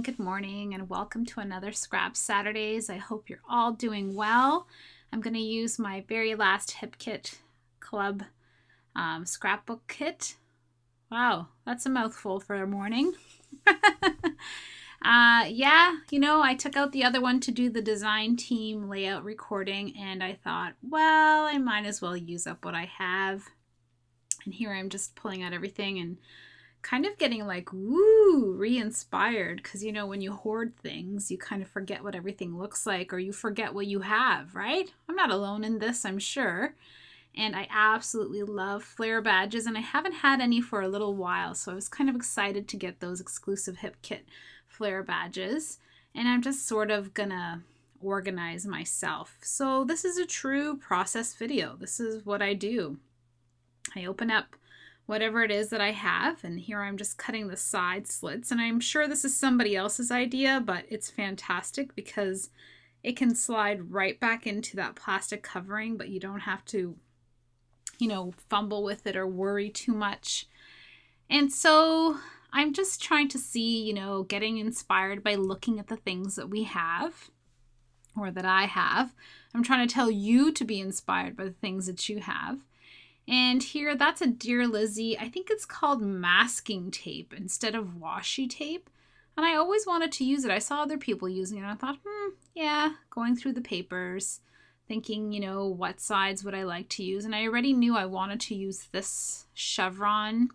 good morning, and welcome to another Scrap Saturdays. I hope you're all doing well. I'm going to use my very last Hip Kit Club scrapbook kit. Wow, that's a mouthful for a morning. I took out the other one to do the design team layout recording, and I thought, well, I might as well use up what I have. And here I'm just pulling out everything and kind of getting like, woo, re-inspired, because when you hoard things, you kind of forget what everything looks like, or you forget what you have, right? I'm not alone in this, I'm sure. And I absolutely love flare badges, and I haven't had any for a little while, so I was kind of excited to get those exclusive Hip Kit flare badges, and I'm just sort of gonna organize myself. So this is a true process video. This is what I do. I open up whatever it is that I have, and here I'm just cutting the side slits, and I'm sure this is somebody else's idea, but it's fantastic because it can slide right back into that plastic covering, but you don't have to fumble with it or worry too much. And so I'm just trying to see, getting inspired by looking at the things that we have, or that I have. I'm trying to tell you to be inspired by the things that you have. And here, that's a Dear Lizzie. I think it's called masking tape instead of washi tape. And I always wanted to use it. I saw other people using it, and I thought, yeah, going through the papers, thinking, what sides would I like to use? And I already knew I wanted to use this chevron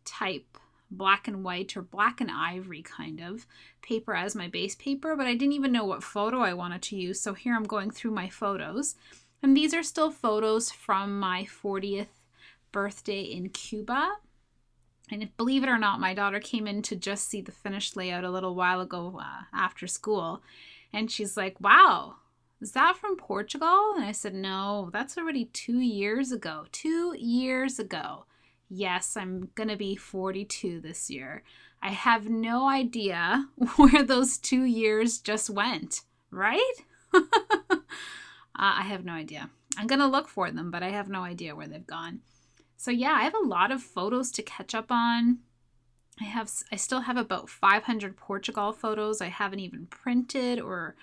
type black and white or black and ivory kind of paper as my base paper, but I didn't even know what photo I wanted to use. So here I'm going through my photos. And these are still photos from my 40th birthday in Cuba. And believe it or not, my daughter came in to just see the finished layout a little while ago after school. And she's like, wow, is that from Portugal? And I said, no, that's already 2 years ago. 2 years ago. Yes, I'm going to be 42 this year. I have no idea where those 2 years just went, right? I have no idea. I'm going to look for them, but I have no idea where they've gone. So yeah, I have a lot of photos to catch up on. I still have about 500 Portugal photos I haven't even printed or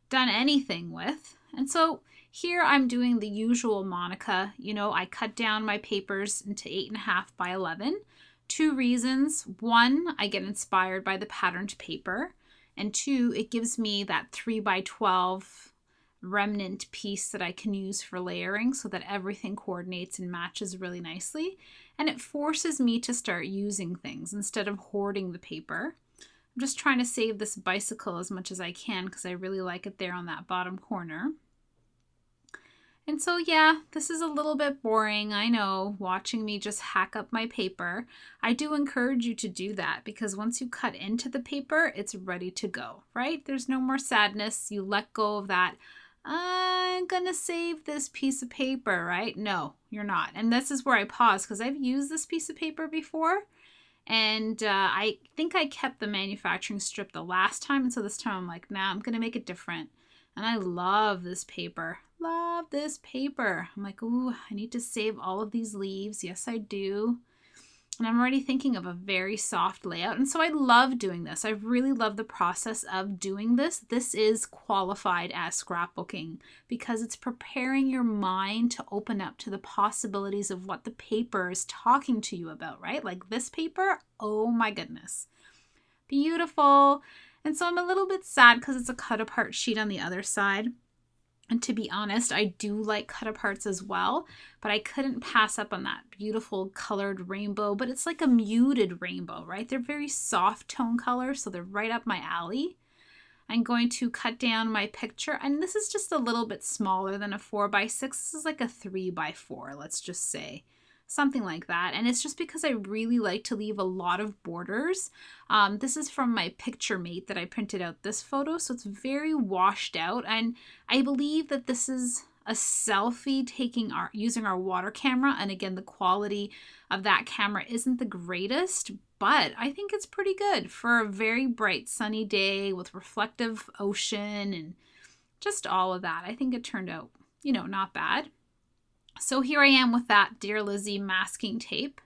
done anything with. And so here I'm doing the usual Monica. I cut down my papers into 8.5 by 11. 2 reasons. 1, I get inspired by the patterned paper. And 2, it gives me that 3 by 12 remnant piece that I can use for layering so that everything coordinates and matches really nicely. And it forces me to start using things instead of hoarding the paper. I'm just trying to save this bicycle as much as I can because I really like it there on that bottom corner. And so yeah, this is a little bit boring, I know, watching me just hack up my paper. I do encourage you to do that because once you cut into the paper, it's ready to go, right? There's no more sadness. You let go of that, I'm gonna save this piece of paper, right? No, you're not. And this is where I pause because I've used this piece of paper before. And I think I kept the manufacturing strip the last time. And so this time I'm like, nah, I'm going to make it different. And I love this paper. Love this paper. I'm like, ooh, I need to save all of these leaves. Yes, I do. And I'm already thinking of a very soft layout. And so I love doing this. I really love the process of doing this. This is qualified as scrapbooking because it's preparing your mind to open up to the possibilities of what the paper is talking to you about, right? Like this paper, oh my goodness. Beautiful. And so I'm a little bit sad because it's a cut apart sheet on the other side. And to be honest, I do like cut aparts as well, but I couldn't pass up on that beautiful colored rainbow, but it's like a muted rainbow, right? They're very soft tone colors, so they're right up my alley. I'm going to cut down my picture, and this is just a little bit smaller than a 4x6. This is like a 3x4, let's just say. Something like that. And it's just because I really like to leave a lot of borders. This is from my picture mate that I printed out this photo. So it's very washed out. And I believe that this is a selfie using our water camera. And again, the quality of that camera isn't the greatest, but I think it's pretty good for a very bright sunny day with reflective ocean and just all of that. I think it turned out, not bad. So here I am with that Dear Lizzie masking tape,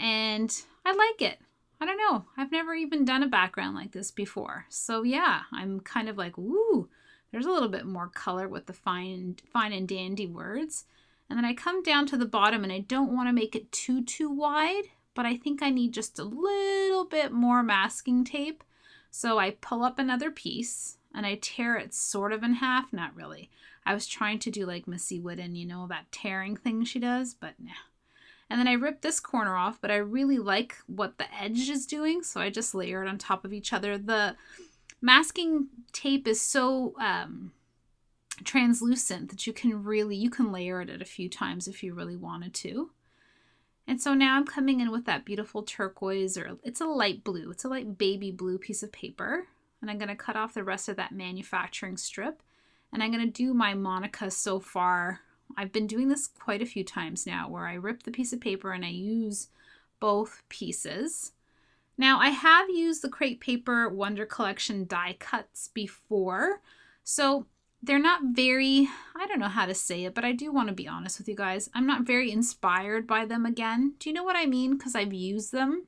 and I like it. I don't know. I've never even done a background like this before. So yeah, I'm kind of like, ooh, there's a little bit more color with the fine and dandy words. And then I come down to the bottom, and I don't want to make it too wide, but I think I need just a little bit more masking tape. So I pull up another piece and I tear it sort of in half. Not really. I was trying to do like Missy Whitten, you know, that tearing thing she does, but nah. And then I ripped this corner off, but I really like what the edge is doing, so I just layer it on top of each other. The masking tape is so translucent that you can layer it a few times if you really wanted to. And so now I'm coming in with that beautiful turquoise, or it's a light blue. It's a light baby blue piece of paper. And I'm going to cut off the rest of that manufacturing strip. And I'm going to do my Monica so far. I've been doing this quite a few times now, where I rip the piece of paper and I use both pieces. Now, I have used the Crate Paper Wonder Collection die cuts before, so they're not very, I don't know how to say it, but I do want to be honest with you guys. I'm not very inspired by them again. Do you know what I mean? Because I've used them.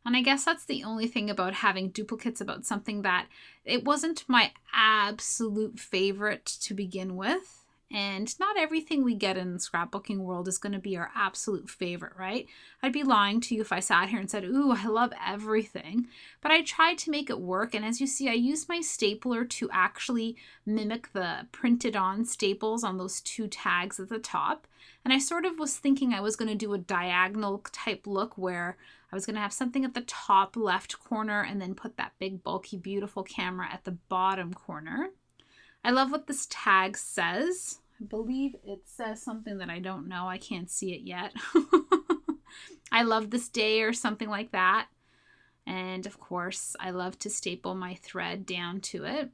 And I guess that's the only thing about having duplicates about something, that it wasn't my absolute favorite to begin with. And not everything we get in the scrapbooking world is going to be our absolute favorite, right? I'd be lying to you if I sat here and said, ooh, I love everything. But I tried to make it work. And as you see, I used my stapler to actually mimic the printed on staples on those two tags at the top. And I sort of was thinking I was going to do a diagonal type look, where I was going to have something at the top left corner and then put that big, bulky, beautiful camera at the bottom corner. I love what this tag says. I believe it says something that I don't know. I can't see it yet. I love this day, or something like that. And of course, I love to staple my thread down to it.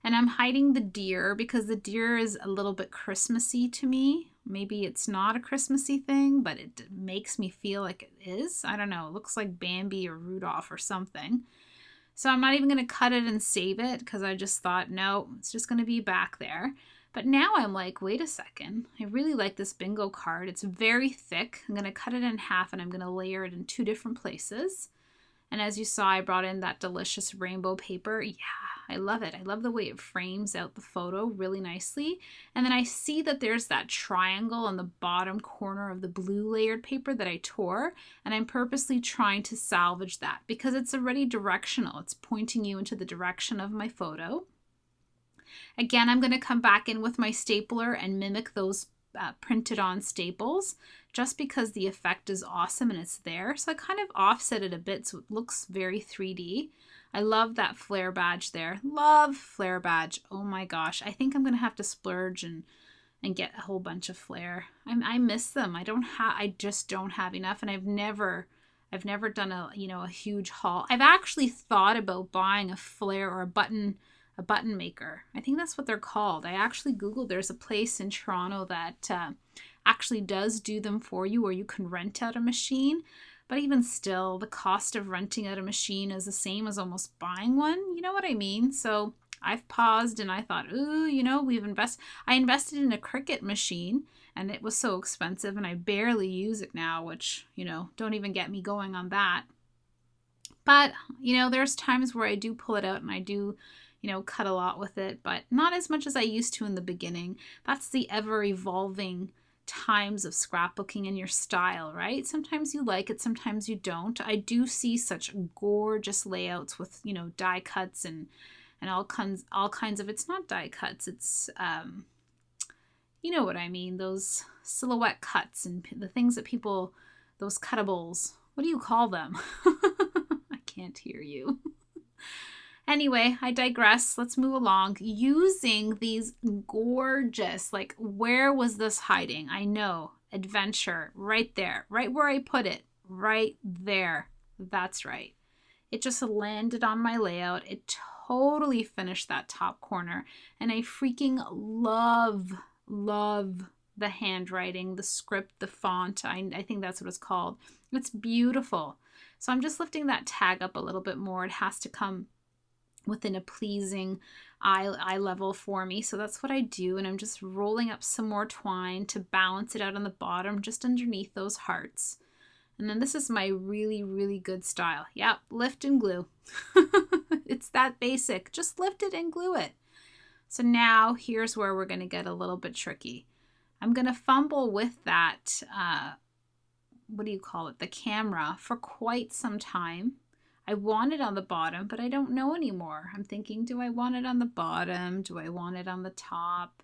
And I'm hiding the deer because the deer is a little bit Christmassy to me. Maybe it's not a Christmassy thing, but it makes me feel like it is. I don't know. It looks like Bambi or Rudolph or something. So I'm not even going to cut it and save it, because I just thought, no, it's just going to be back there. But now I'm like, wait a second. I really like this bingo card. It's very thick. I'm going to cut it in half, and I'm going to layer it in two different places. And as you saw, I brought in that delicious rainbow paper. Yeah, I love it. I love the way it frames out the photo really nicely. And then I see that there's that triangle on the bottom corner of the blue layered paper that I tore. And I'm purposely trying to salvage that because it's already directional. It's pointing you into the direction of my photo. Again, I'm going to come back in with my stapler and mimic those printed on staples, just because the effect is awesome and it's there. So I kind of offset it a bit so it looks very 3D. I love that flare badge there. Love flare badge. Oh my gosh. I think I'm going to have to splurge and get a whole bunch of flare. I miss them. I just don't have enough, and I've never done a huge haul. I've actually thought about buying a flare or a button maker. I think that's what they're called. I actually Googled, there's a place in Toronto that actually does do them for you, or you can rent out a machine. But even still, the cost of renting out a machine is the same as almost buying one. You know what I mean? So I've paused and I thought, ooh, I invested in a Cricut machine, and it was so expensive, and I barely use it now, which, don't even get me going on that. But, there's times where I do pull it out and I do cut a lot with it, but not as much as I used to in the beginning. That's the ever-evolving times of scrapbooking and your style, right? Sometimes you like it, sometimes you don't. I do see such gorgeous layouts with, die cuts and all kinds of, it's not die cuts, it's, you know what I mean, those silhouette cuts and the things that those cuttables, what do you call them? I can't hear you. Anyway, I digress. Let's move along. Using these gorgeous, where was this hiding? I know, adventure, right there, right where I put it, right there. That's right. It just landed on my layout. It totally finished that top corner. And I freaking love the handwriting, the script, the font. I think that's what it's called. It's beautiful. So I'm just lifting that tag up a little bit more. It has to come within a pleasing eye level for me. So that's what I do. And I'm just rolling up some more twine to balance it out on the bottom, just underneath those hearts. And then this is my really, really good style. Yep, lift and glue. It's that basic. Just lift it and glue it. So now here's where we're going to get a little bit tricky. I'm going to fumble with that, what do you call it, the camera for quite some time. I want it on the bottom, but I don't know anymore. I'm thinking, do I want it on the bottom? Do I want it on the top?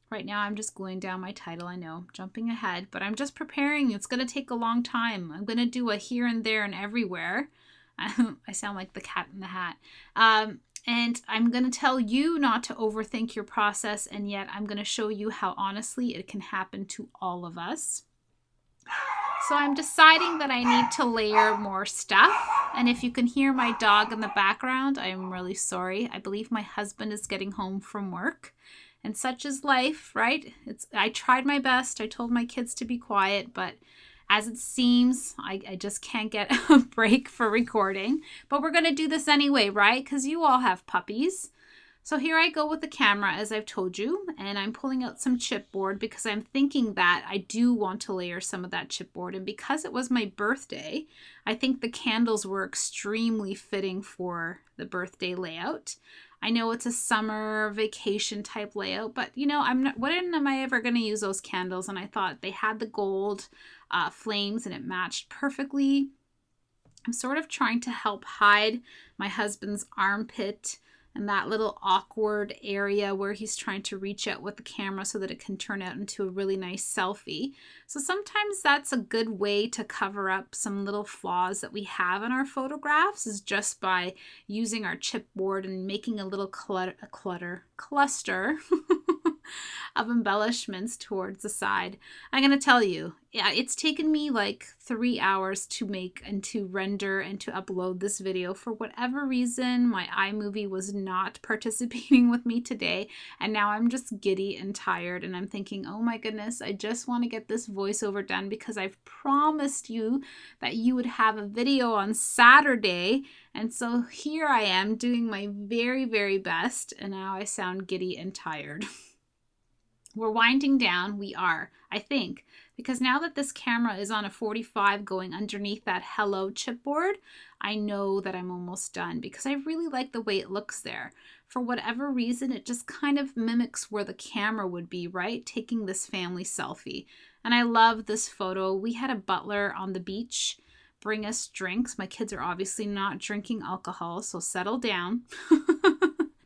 Right now I'm just gluing down my title. I know, jumping ahead, but I'm just preparing. It's going to take a long time. I'm going to do a here and there and everywhere. I sound like the cat in the hat. And I'm going to tell you not to overthink your process, and yet I'm going to show you how honestly it can happen to all of us. So I'm deciding that I need to layer more stuff. And if you can hear my dog in the background, I am really sorry. I believe my husband is getting home from work. And such is life, right? I tried my best. I told my kids to be quiet, but as it seems, I just can't get a break for recording. But we're going to do this anyway, right? Because you all have puppies. So here I go with the camera, as I've told you, and I'm pulling out some chipboard because I'm thinking that I do want to layer some of that chipboard. And because it was my birthday, I think the candles were extremely fitting for the birthday layout. I know it's a summer vacation type layout, but you know, when am I ever going to use those candles? And I thought they had the gold flames and it matched perfectly. I'm sort of trying to help hide my husband's armpit and that little awkward area where he's trying to reach out with the camera so that it can turn out into a really nice selfie. So sometimes that's a good way to cover up some little flaws that we have in our photographs, is just by using our chipboard and making a little cluster of embellishments towards the side. I'm going to tell you, yeah, it's taken me like 3 hours to make and to render and to upload this video. For whatever reason, my iMovie was not participating with me today, and now I'm just giddy and tired, and I'm thinking, oh my goodness, I just want to get this voiceover done because I've promised you that you would have a video on Saturday. And so here I am doing my very, very best, and now I sound giddy and tired. We're winding down. We are, I think, because now that this camera is on a 45 going underneath that hello chipboard, I know that I'm almost done because I really like the way it looks there. For whatever reason, it just kind of mimics where the camera would be, right? Taking this family selfie. And I love this photo. We had a butler on the beach bring us drinks. My kids are obviously not drinking alcohol, so settle down.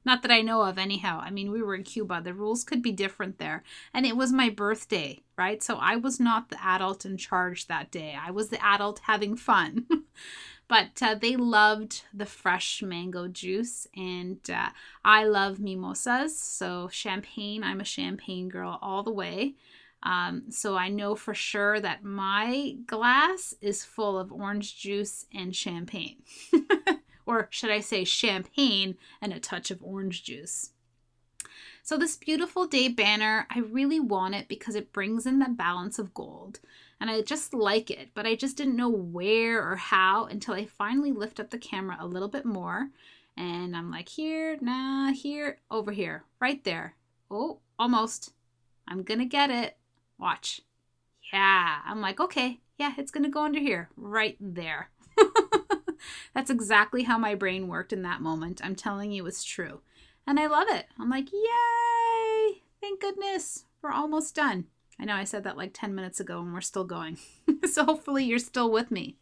Not that I know of anyhow. I mean, we were in Cuba. The rules could be different there. And it was my birthday, right? So I was not the adult in charge that day. I was the adult having fun. But they loved the fresh mango juice. And I love mimosas. So champagne, I'm a champagne girl all the way. So I know for sure that my glass is full of orange juice and champagne. Or should I say champagne and a touch of orange juice. So this beautiful day banner, I really want it because it brings in that balance of gold. And I just like it, but I just didn't know where or how until I finally lift up the camera a little bit more. And I'm like, here, nah, here, over here, right there. Oh, almost. I'm gonna get it. Watch. Yeah, I'm like, okay, yeah, it's gonna go under here, right there. That's exactly how my brain worked in that moment. I'm telling you, it's true. And I love it. I'm like, yay! Thank goodness. We're almost done. I know I said that like 10 minutes ago and we're still going. So hopefully you're still with me.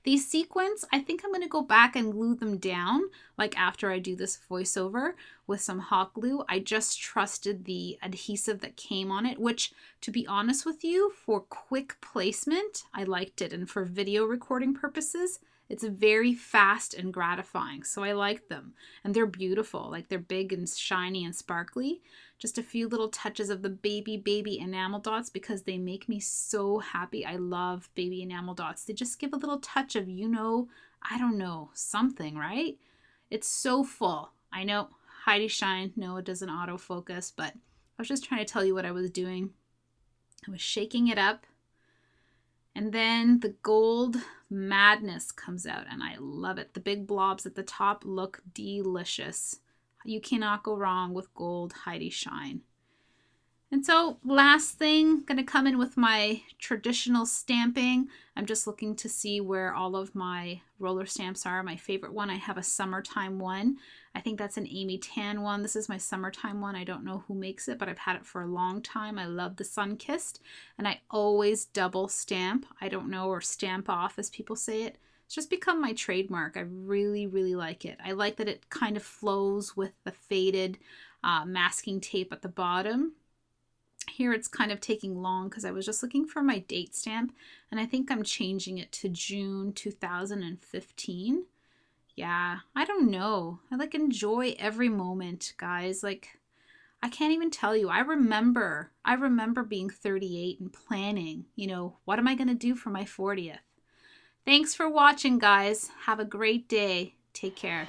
These sequins, I think I'm going to go back and glue them down, like after I do this voiceover with some hot glue. I just trusted the adhesive that came on it, which, to be honest with you, for quick placement, I liked it. And for video recording purposes, it's very fast and gratifying. So I like them. And they're beautiful. Like, they're big and shiny and sparkly. Just a few little touches of the baby enamel dots because they make me so happy. I love baby enamel dots. They just give a little touch of, you know, I don't know, something, right? It's so full. I know, Heidi Shine, no, it doesn't autofocus, but I was just trying to tell you what I was doing. I was shaking it up. And then the gold madness comes out, and I love it. The big blobs at the top look delicious. You cannot go wrong with gold Heidi Shine. And so last thing, going to come in with my traditional stamping. I'm just looking to see where all of my roller stamps are. My favorite one, I have a summertime one. I think that's an Amy Tan one. This is my summertime one. I don't know who makes it, but I've had it for a long time. I love the Sun-Kissed, and I always double stamp. I don't know, or stamp off as people say it. It's just become my trademark. I really, really like it. I like that it kind of flows with the faded masking tape at the bottom. Here it's kind of taking long because I was just looking for my date stamp, and I think I'm changing it to June 2015. Yeah, I don't know. I like enjoy every moment, guys. Like, I can't even tell you. I remember being 38 and planning, you know, what am I going to do for my 40th? Thanks for watching, guys. Have a great day. Take care.